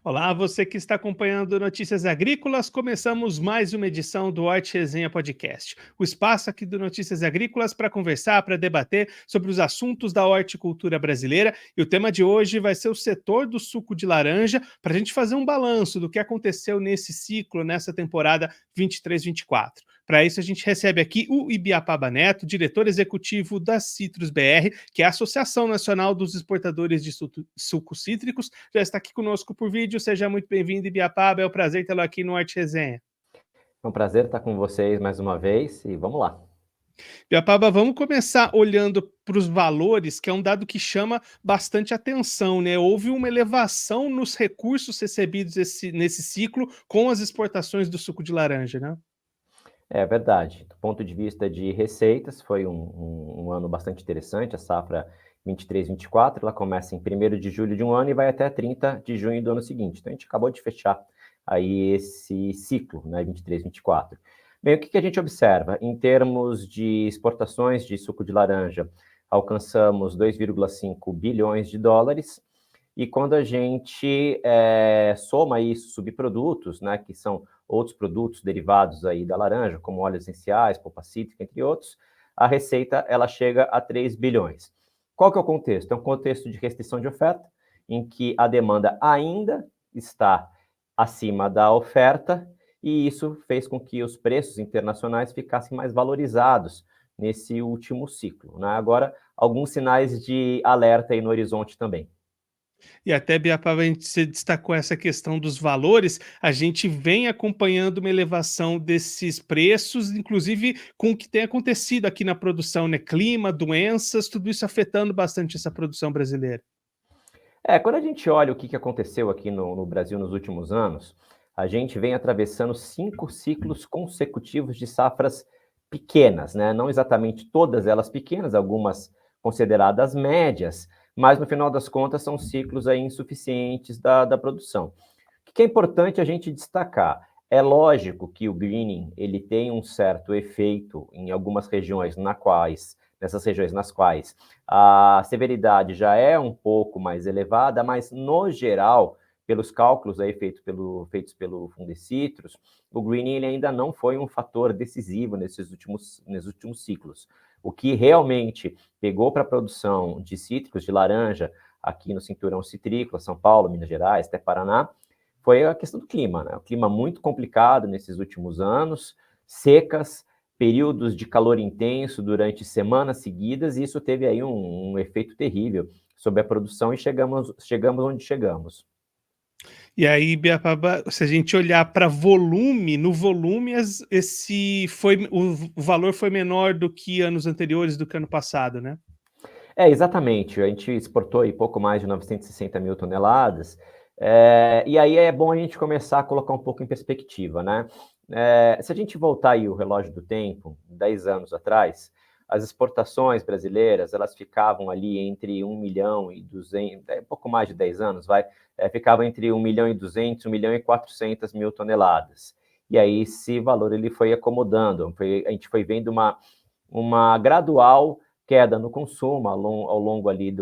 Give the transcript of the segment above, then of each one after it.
Olá, você que está acompanhando Notícias Agrícolas, começamos mais uma edição do Horti Resenha Podcast, o espaço aqui do Notícias Agrícolas para conversar, para debater sobre os assuntos da horticultura brasileira, e o tema de hoje vai ser o setor do suco de laranja, para a gente fazer um balanço do que aconteceu nesse ciclo, nessa temporada 23-24. Para isso, a gente recebe aqui o Ibiapaba Neto, diretor executivo da Citrus BR, que é a Associação Nacional dos Exportadores de Sucos Cítricos. Já está aqui conosco por vídeo. Seja muito bem-vindo, Ibiapaba. É um prazer tê-lo aqui no Horti Resenha. É um prazer estar com vocês mais uma vez e vamos lá. Ibiapaba, vamos começar olhando para os valores, que é um dado que chama bastante atenção, né? Houve uma elevação nos recursos recebidos nesse ciclo com as exportações do suco de laranja, né? É verdade. Do ponto de vista de receitas, foi um ano bastante interessante. A safra 23-24, ela começa em 1º de julho de um ano e vai até 30 de junho do ano seguinte. Então, a gente acabou de fechar aí esse ciclo, né, 23-24. Bem, o que a gente observa? Em termos de exportações de suco de laranja, alcançamos 2,5 bilhões de dólares. E quando a gente soma isso, subprodutos, né, que são outros produtos derivados aí da laranja, como óleos essenciais, polpa cítrica, entre outros, a receita ela chega a 3 bilhões. Qual que é o contexto? É um contexto de restrição de oferta, em que a demanda ainda está acima da oferta, e isso fez com que os preços internacionais ficassem mais valorizados nesse último ciclo, né? Agora, alguns sinais de alerta aí no horizonte também. E até, Biapava, a gente se destacou essa questão dos valores, a gente vem acompanhando uma elevação desses preços, inclusive com o que tem acontecido aqui na produção, né? Clima, doenças, tudo isso afetando bastante essa produção brasileira. Quando a gente olha o que aconteceu aqui no Brasil nos últimos anos, a gente vem atravessando 5 ciclos consecutivos de safras pequenas, né? Não exatamente todas elas pequenas, algumas consideradas médias, mas no final das contas são ciclos aí insuficientes da produção. O que é importante a gente destacar? É lógico que o greening ele tem um certo efeito em algumas regiões nessas regiões nas quais a severidade já é um pouco mais elevada, mas no geral, pelos cálculos aí feitos pelo Fundecitrus, o greening ele ainda não foi um fator decisivo nesses últimos ciclos. O que realmente pegou para a produção de cítricos, de laranja, aqui no cinturão citrícola, São Paulo, Minas Gerais, até Paraná, foi a questão do clima, né? O clima muito complicado nesses últimos anos, secas, períodos de calor intenso durante semanas seguidas, e isso teve aí um efeito terrível sobre a produção e chegamos onde chegamos. E aí, Biapaba, se a gente olhar para volume, no volume o valor foi menor do que anos anteriores, do que ano passado, né? Exatamente. A gente exportou aí pouco mais de 960 mil toneladas, e aí é bom a gente começar a colocar um pouco em perspectiva, né? Se a gente voltar aí o relógio do tempo, 10 anos atrás, as exportações brasileiras, elas ficavam ali entre 1 milhão e 200, pouco mais de 10 anos, ficavam entre 1 milhão e 200, 1 milhão e 400 mil toneladas. E aí esse valor ele foi acomodando, a gente foi vendo uma gradual queda no consumo ao longo ali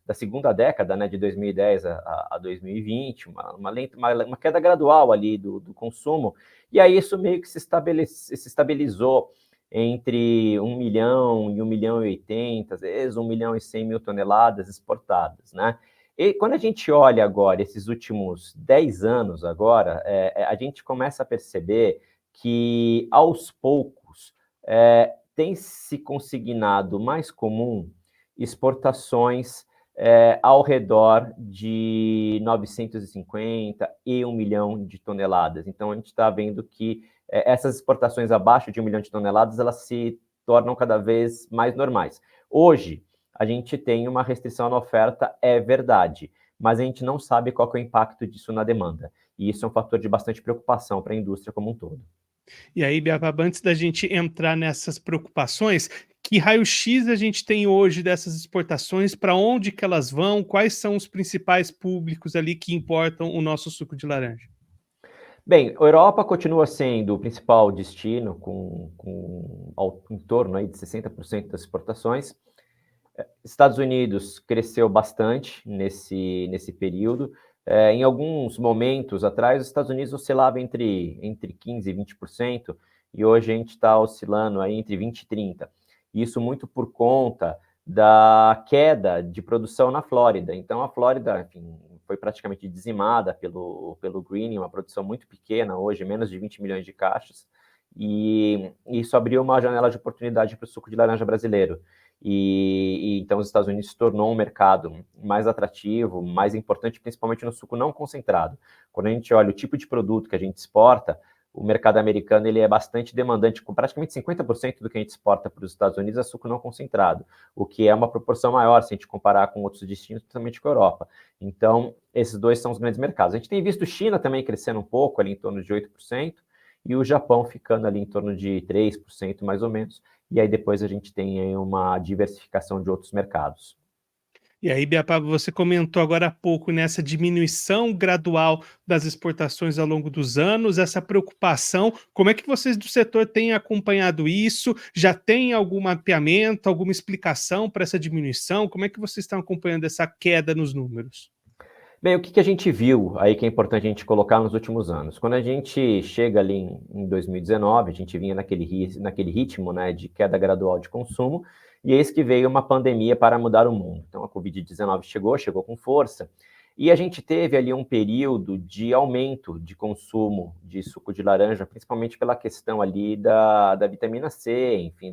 da segunda década, né, de 2010 a 2020, uma queda gradual ali do consumo, e aí isso meio que se estabilizou entre 1 milhão e 1 milhão e 80, às vezes 1 milhão e 100 mil toneladas exportadas, né? E quando a gente olha agora esses últimos 10 anos agora, a gente começa a perceber que aos poucos tem se consignado mais comum exportações ao redor de 950 e 1 milhão de toneladas. Então, a gente está vendo que essas exportações abaixo de 1 milhão de toneladas, elas se tornam cada vez mais normais. Hoje, a gente tem uma restrição na oferta, é verdade, mas a gente não sabe qual é o impacto disso na demanda. E isso é um fator de bastante preocupação para a indústria como um todo. E aí, Biapaba, antes da gente entrar nessas preocupações, que raio-x a gente tem hoje dessas exportações, para onde que elas vão, quais são os principais públicos ali que importam o nosso suco de laranja? Bem, a Europa continua sendo o principal destino, em torno aí de 60% das exportações. Estados Unidos cresceu bastante nesse período. Em alguns momentos atrás, os Estados Unidos oscilava entre 15% e 20%, e hoje a gente está oscilando aí entre 20% e 30%. Isso muito por conta da queda de produção na Flórida. Então, a Flórida, enfim, foi praticamente dizimada pelo greening, uma produção muito pequena, hoje menos de 20 milhões de caixas, e isso abriu uma janela de oportunidade para o suco de laranja brasileiro. Então os Estados Unidos se tornou um mercado mais atrativo, mais importante, principalmente no suco não concentrado. Quando a gente olha o tipo de produto que a gente exporta, o mercado americano ele é bastante demandante, com praticamente 50% do que a gente exporta para os Estados Unidos é suco não concentrado, o que é uma proporção maior se a gente comparar com outros destinos, principalmente com a Europa. Então, esses dois são os grandes mercados. A gente tem visto China também crescendo um pouco, ali em torno de 8%, e o Japão ficando ali em torno de 3%, mais ou menos, e aí depois a gente tem aí uma diversificação de outros mercados. E aí, Biapaba, você comentou agora há pouco nessa diminuição gradual das exportações ao longo dos anos, essa preocupação. Como é que vocês do setor têm acompanhado isso? Já tem algum mapeamento, alguma explicação para essa diminuição? Como é que vocês estão acompanhando essa queda nos números? Bem, o que a gente viu aí que é importante a gente colocar nos últimos anos? Quando a gente chega ali em 2019, a gente vinha naquele ritmo, né, de queda gradual de consumo, e eis que veio uma pandemia para mudar o mundo. Então a Covid-19 chegou com força, e a gente teve ali um período de aumento de consumo de suco de laranja, principalmente pela questão ali da vitamina C, enfim,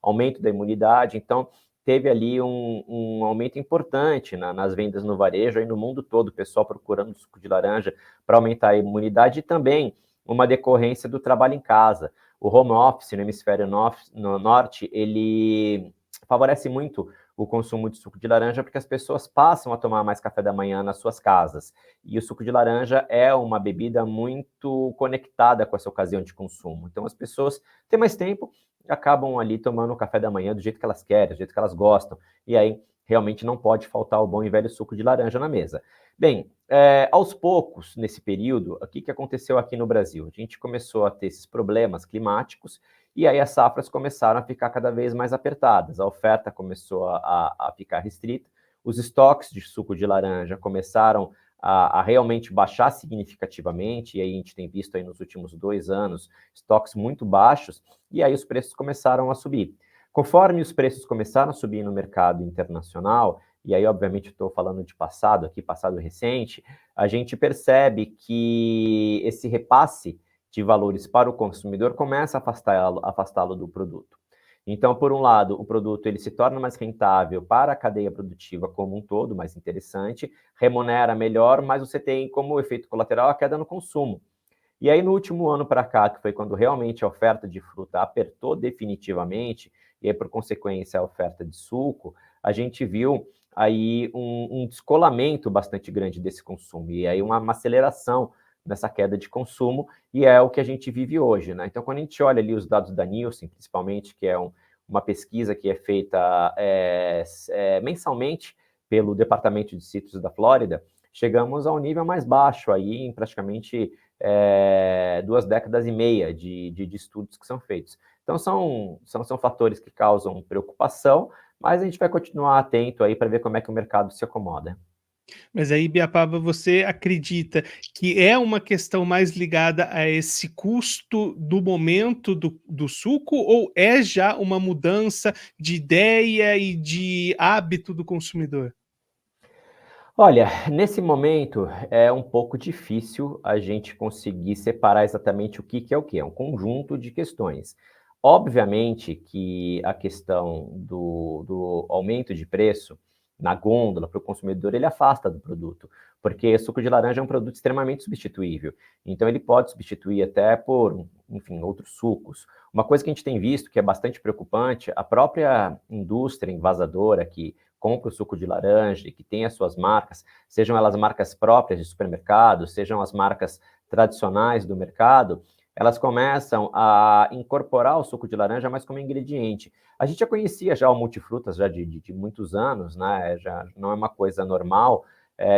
aumento da imunidade. Então, teve ali um aumento importante nas vendas no varejo, aí no mundo todo, o pessoal procurando suco de laranja para aumentar a imunidade e também uma decorrência do trabalho em casa. O home office no hemisfério norte, ele favorece muito o consumo de suco de laranja porque as pessoas passam a tomar mais café da manhã nas suas casas. E o suco de laranja é uma bebida muito conectada com essa ocasião de consumo. Então as pessoas têm mais tempo, acabam ali tomando o café da manhã do jeito que elas querem, do jeito que elas gostam, e aí realmente não pode faltar o bom e velho suco de laranja na mesa. Bem, aos poucos, nesse período, o que aconteceu aqui no Brasil? A gente começou a ter esses problemas climáticos, e aí as safras começaram a ficar cada vez mais apertadas, a oferta começou a ficar restrita, os estoques de suco de laranja começaram a realmente baixar significativamente, e aí a gente tem visto aí nos últimos 2 anos estoques muito baixos, e aí os preços começaram a subir. Conforme os preços começaram a subir no mercado internacional, e aí obviamente estou falando de passado aqui, passado recente, a gente percebe que esse repasse de valores para o consumidor começa a afastá-lo do produto. Então, por um lado, o produto ele se torna mais rentável para a cadeia produtiva como um todo, mais interessante, remunera melhor, mas você tem como efeito colateral a queda no consumo. E aí, no último ano para cá, que foi quando realmente a oferta de fruta apertou definitivamente, e aí, por consequência, a oferta de suco, a gente viu aí um descolamento bastante grande desse consumo, e aí uma aceleração nessa queda de consumo, e é o que a gente vive hoje, né? Então, quando a gente olha ali os dados da Nielsen, principalmente, que é uma pesquisa que é feita mensalmente pelo Departamento de Cítricos da Flórida, chegamos ao nível mais baixo aí em praticamente 2 décadas e meia de estudos que são feitos. Então, são fatores que causam preocupação, mas a gente vai continuar atento aí para ver como é que o mercado se acomoda. Mas aí, Biapaba, você acredita que é uma questão mais ligada a esse custo do momento do suco ou é já uma mudança de ideia e de hábito do consumidor? Olha, nesse momento é um pouco difícil a gente conseguir separar exatamente o que é o que, é um conjunto de questões. Obviamente que a questão do aumento de preço na gôndola para o consumidor, ele afasta do produto, porque suco de laranja é um produto extremamente substituível, então ele pode substituir até por, enfim, outros sucos. Uma coisa que a gente tem visto que é bastante preocupante, a própria indústria envasadora que compra o suco de laranja e que tem as suas marcas, sejam elas marcas próprias de supermercado, sejam as marcas tradicionais do mercado, elas começam a incorporar o suco de laranja mais como ingrediente. A gente já conhecia já o multifrutas já de muitos anos, né? Já não é uma coisa normal,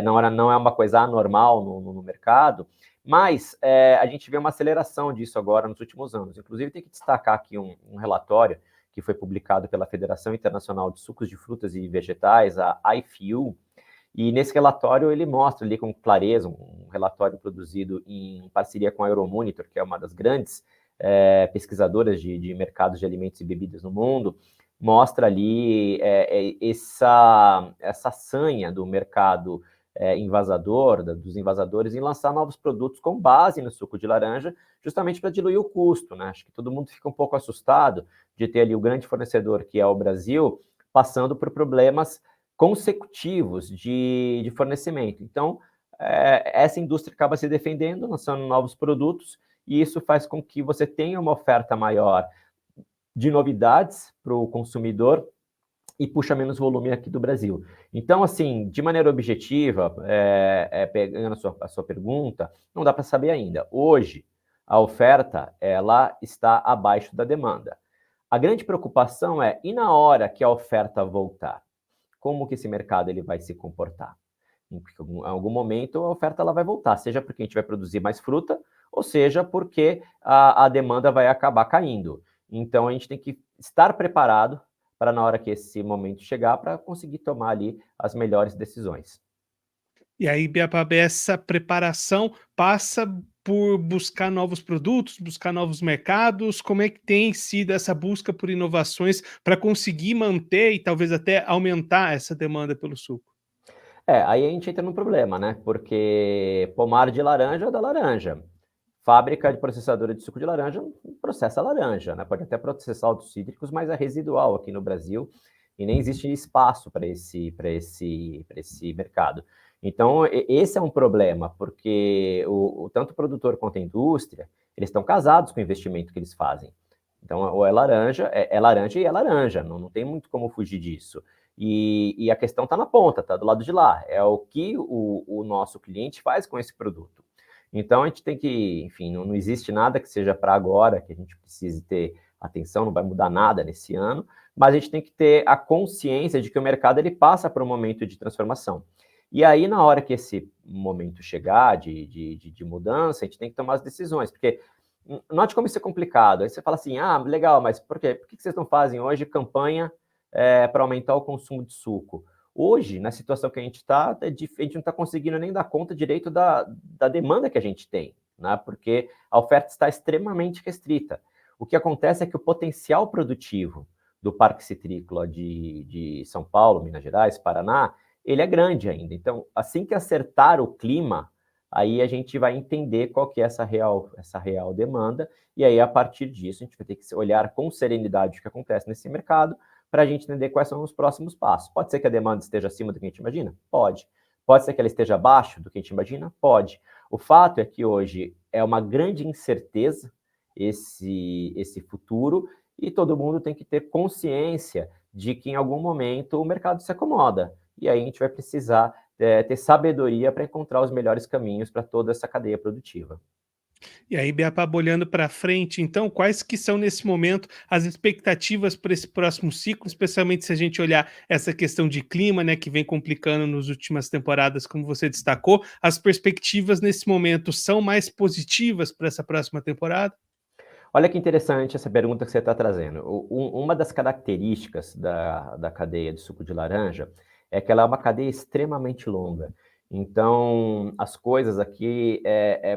não é uma coisa anormal no mercado, mas a gente vê uma aceleração disso agora nos últimos anos. Inclusive, tem que destacar aqui um relatório que foi publicado pela Federação Internacional de Sucos de Frutas e Vegetais, a IFU, e nesse relatório ele mostra ali com clareza, um relatório produzido em parceria com a Euromonitor, que é uma das grandes pesquisadoras de mercados de alimentos e bebidas no mundo, mostra ali essa sanha do mercado dos invasadores em lançar novos produtos com base no suco de laranja, justamente para diluir o custo, né? Acho que todo mundo fica um pouco assustado de ter ali o grande fornecedor, que é o Brasil, passando por problemas consecutivos de fornecimento. Então, essa indústria acaba se defendendo, lançando novos produtos, e isso faz com que você tenha uma oferta maior de novidades para o consumidor e puxa menos volume aqui do Brasil. Então, assim, de maneira objetiva, pegando a sua pergunta, não dá para saber ainda. Hoje, a oferta ela está abaixo da demanda. A grande preocupação e na hora que a oferta voltar, como que esse mercado ele vai se comportar? Em algum momento a oferta ela vai voltar, seja porque a gente vai produzir mais fruta, ou seja porque a demanda vai acabar caindo. Então, a gente tem que estar preparado para na hora que esse momento chegar, para conseguir tomar ali as melhores decisões. E aí, Beabá, essa preparação passa por buscar novos produtos, buscar novos mercados. Como é que tem sido essa busca por inovações para conseguir manter e talvez até aumentar essa demanda pelo suco? Aí a gente entra num problema, né? Porque pomar de laranja é da laranja. Fábrica de processadora de suco de laranja processa laranja, né? Pode até processar outros cítricos, mas é residual aqui no Brasil e nem existe espaço para esse mercado. Então, esse é um problema, porque tanto o produtor quanto a indústria, eles estão casados com o investimento que eles fazem. Então, ou é laranja, é laranja e é laranja, não tem muito como fugir disso. E a questão está na ponta, está do lado de lá. É o que o nosso cliente faz com esse produto. Então, a gente tem que, enfim, não existe nada que seja para agora, que a gente precise ter atenção, não vai mudar nada nesse ano, mas a gente tem que ter a consciência de que o mercado ele passa por um momento de transformação. E aí, na hora que esse momento chegar de mudança, a gente tem que tomar as decisões, porque note como isso é complicado. Aí você fala assim, legal, mas por quê? Por que vocês não fazem hoje campanha para aumentar o consumo de suco? Hoje, na situação que a gente está, a gente não está conseguindo nem dar conta direito da demanda que a gente tem, né? Porque a oferta está extremamente restrita. O que acontece é que o potencial produtivo do Parque Citrícola de São Paulo, Minas Gerais, Paraná, ele é grande ainda. Então, assim que acertar o clima, aí a gente vai entender qual que é essa real demanda, e aí, a partir disso, a gente vai ter que olhar com serenidade o que acontece nesse mercado, para a gente entender quais são os próximos passos. Pode ser que a demanda esteja acima do que a gente imagina? Pode. Pode ser que ela esteja abaixo do que a gente imagina? Pode. O fato é que hoje é uma grande incerteza esse futuro e todo mundo tem que ter consciência de que em algum momento o mercado se acomoda. E aí a gente vai precisar ter sabedoria para encontrar os melhores caminhos para toda essa cadeia produtiva. E aí, Beabá, olhando para frente, então, quais que são, nesse momento, as expectativas para esse próximo ciclo, especialmente se a gente olhar essa questão de clima, né, que vem complicando nas últimas temporadas, como você destacou, as perspectivas nesse momento são mais positivas para essa próxima temporada? Olha que interessante essa pergunta que você está trazendo. Uma das características da cadeia de suco de laranja é que ela é uma cadeia extremamente longa. Então, as coisas aqui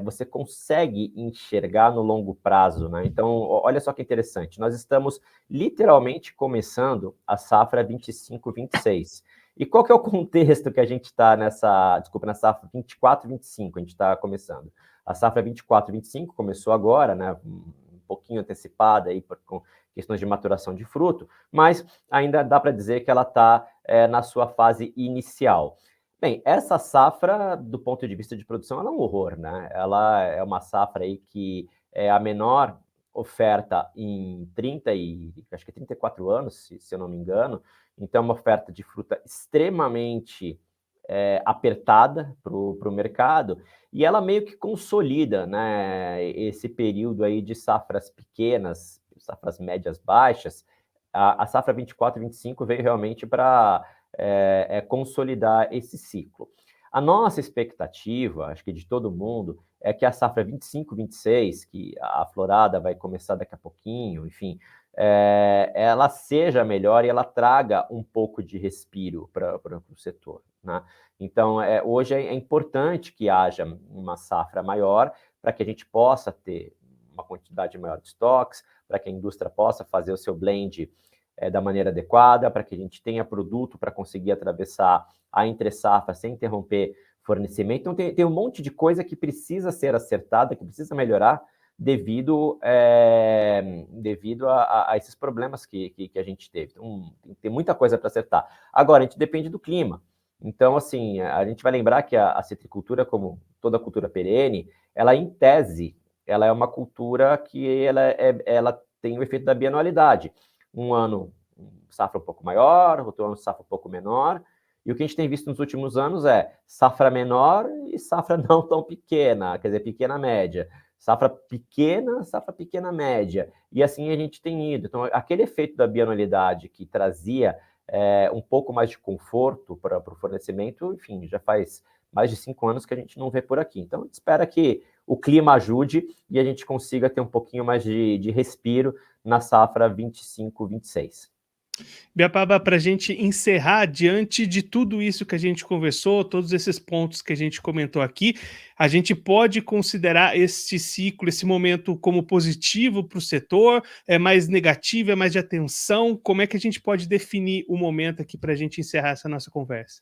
você consegue enxergar no longo prazo, né? Então, olha só que interessante. Nós estamos literalmente começando a safra 25-26. E qual que é o contexto que a gente está na safra 24-25, a gente está começando? A safra 24-25 começou agora, né? Um pouquinho antecipada aí com questões de maturação de fruto, mas ainda dá para dizer que ela está na sua fase inicial. Bem, essa safra, do ponto de vista de produção, ela é um horror, né? Ela é uma safra aí que é a menor oferta em 34 anos, se eu não me engano. Então, é uma oferta de fruta extremamente apertada para o mercado, e ela meio que consolida, né, esse período aí de safras pequenas, safras médias baixas. A safra 24-25 veio realmente para consolidar esse ciclo. A nossa expectativa, acho que de todo mundo, é que a safra 25, 26, que a florada vai começar daqui a pouquinho, enfim, ela seja melhor e ela traga um pouco de respiro para o setor, né? Então, hoje é importante que haja uma safra maior para que a gente possa ter uma quantidade maior de estoques, para que a indústria possa fazer o seu blend da maneira adequada, para que a gente tenha produto para conseguir atravessar a entre-safra sem interromper fornecimento. Então, tem um monte de coisa que precisa ser acertada, que precisa melhorar devido a esses problemas que a gente teve. Então, tem muita coisa para acertar. Agora, a gente depende do clima. Então, assim, a gente vai lembrar que a citricultura, como toda cultura perene, ela, em tese, ela é uma cultura que ela tem o efeito da bianualidade. Um ano, safra um pouco maior, outro ano, safra um pouco menor. E o que a gente tem visto nos últimos anos é safra menor e safra não tão pequena, quer dizer, pequena média. Safra pequena média. E assim a gente tem ido. Então, aquele efeito da bianualidade que trazia um pouco mais de conforto para o fornecimento, enfim, já faz mais de 5 anos que a gente não vê por aqui. Então, a gente espera que o clima ajude e a gente consiga ter um pouquinho mais de respiro na safra 25, 26. Biapaba, para a gente encerrar, diante de tudo isso que a gente conversou, todos esses pontos que a gente comentou aqui, a gente pode considerar este ciclo, esse momento como positivo para o setor, é mais negativo, é mais de atenção? Como é que a gente pode definir o momento aqui para a gente encerrar essa nossa conversa?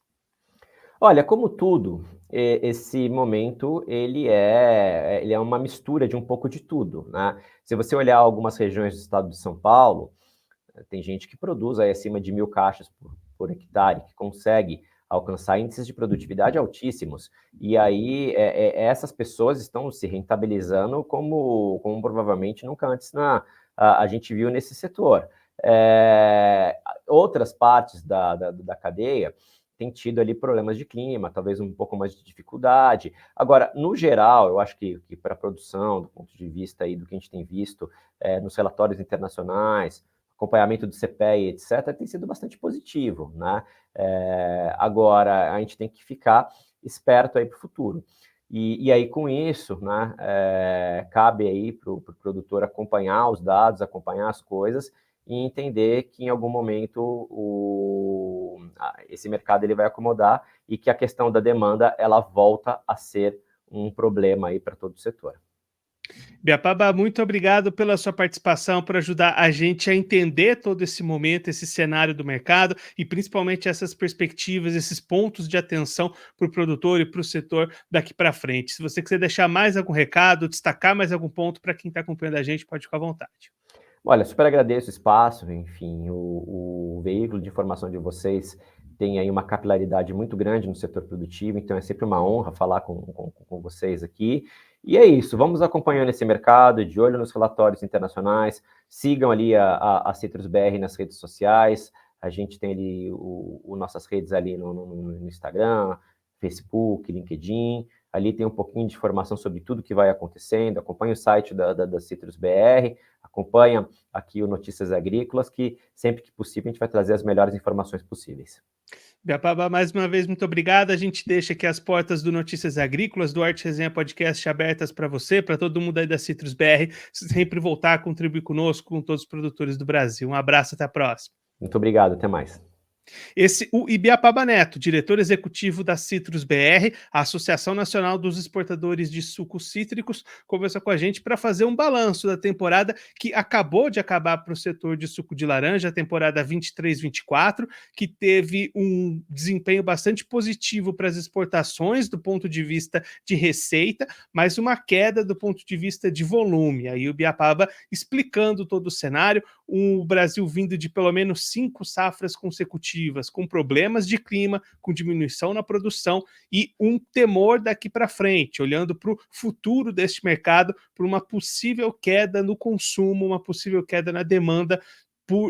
Olha, como tudo, esse momento ele é uma mistura de um pouco de tudo, né? Se você olhar algumas regiões do estado de São Paulo, tem gente que produz aí acima de 1.000 caixas por hectare, que consegue alcançar índices de produtividade altíssimos. E aí essas pessoas estão se rentabilizando como provavelmente nunca antes a gente viu nesse setor. Outras partes da cadeia têm tido ali problemas de clima, talvez um pouco mais de dificuldade. Agora, no geral, eu acho que para a produção, do ponto de vista aí do que a gente tem visto nos relatórios internacionais, acompanhamento do CPEA, etc., tem sido bastante positivo, né? Agora, a gente tem que ficar esperto aí para o futuro. E aí, com isso, né, cabe aí para o produtor acompanhar os dados, acompanhar as coisas e entender que em algum momento esse mercado ele vai acomodar e que a questão da demanda ela volta a ser um problema aí para todo o setor. Biapaba, muito obrigado pela sua participação, por ajudar a gente a entender todo esse momento, esse cenário do mercado e principalmente essas perspectivas, esses pontos de atenção para o produtor e para o setor daqui para frente. Se você quiser deixar mais algum recado, destacar mais algum ponto para quem está acompanhando a gente, pode ficar à vontade. Olha, super agradeço o espaço, enfim, o veículo de informação de vocês tem aí uma capilaridade muito grande no setor produtivo, então é sempre uma honra falar com vocês aqui. E é isso, vamos acompanhando esse mercado, de olho nos relatórios internacionais, sigam ali a Citrus BR nas redes sociais, a gente tem ali nossas redes ali no Instagram, Facebook, LinkedIn, ali tem um pouquinho de informação sobre tudo que vai acontecendo, acompanhe o site da Citrus BR, acompanha aqui o Notícias Agrícolas, que sempre que possível a gente vai trazer as melhores informações possíveis. Biapaba, mais uma vez, muito obrigado. A gente deixa aqui as portas do Notícias Agrícolas, do Arte Resenha Podcast abertas para você, para todo mundo aí da Citrus BR, sempre voltar a contribuir conosco, com todos os produtores do Brasil. Um abraço, até a próxima. Muito obrigado, até mais. O Ibiapaba Neto, diretor executivo da Citrus BR, a Associação Nacional dos Exportadores de Sucos Cítricos, conversou com a gente para fazer um balanço da temporada que acabou de acabar para o setor de suco de laranja, a temporada 23-24, que teve um desempenho bastante positivo para as exportações do ponto de vista de receita, mas uma queda do ponto de vista de volume. Aí o Ibiapaba explicando todo o cenário, o Brasil vindo de pelo menos 5 safras consecutivas, com problemas de clima, com diminuição na produção e um temor daqui para frente, olhando para o futuro deste mercado, para uma possível queda no consumo, uma possível queda na demanda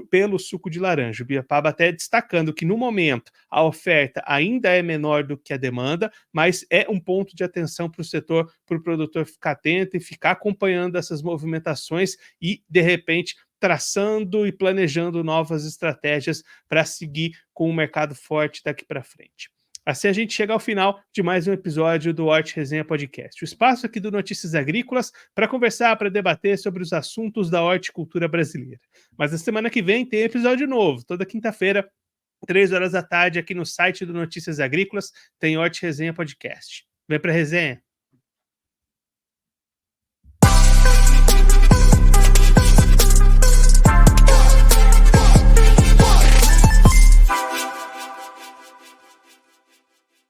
pelo suco de laranja. O Biapaba até destacando que no momento a oferta ainda é menor do que a demanda, mas é um ponto de atenção para o setor, para o produtor ficar atento e ficar acompanhando essas movimentações e, de repente, traçando e planejando novas estratégias para seguir com o mercado forte daqui para frente. Assim a gente chega ao final de mais um episódio do Horti Resenha Podcast, o espaço aqui do Notícias Agrícolas para conversar, para debater sobre os assuntos da horticultura brasileira. Mas na semana que vem tem episódio novo, toda quinta-feira, 3 horas da tarde, aqui no site do Notícias Agrícolas, tem Horti Resenha Podcast. Vem para resenha!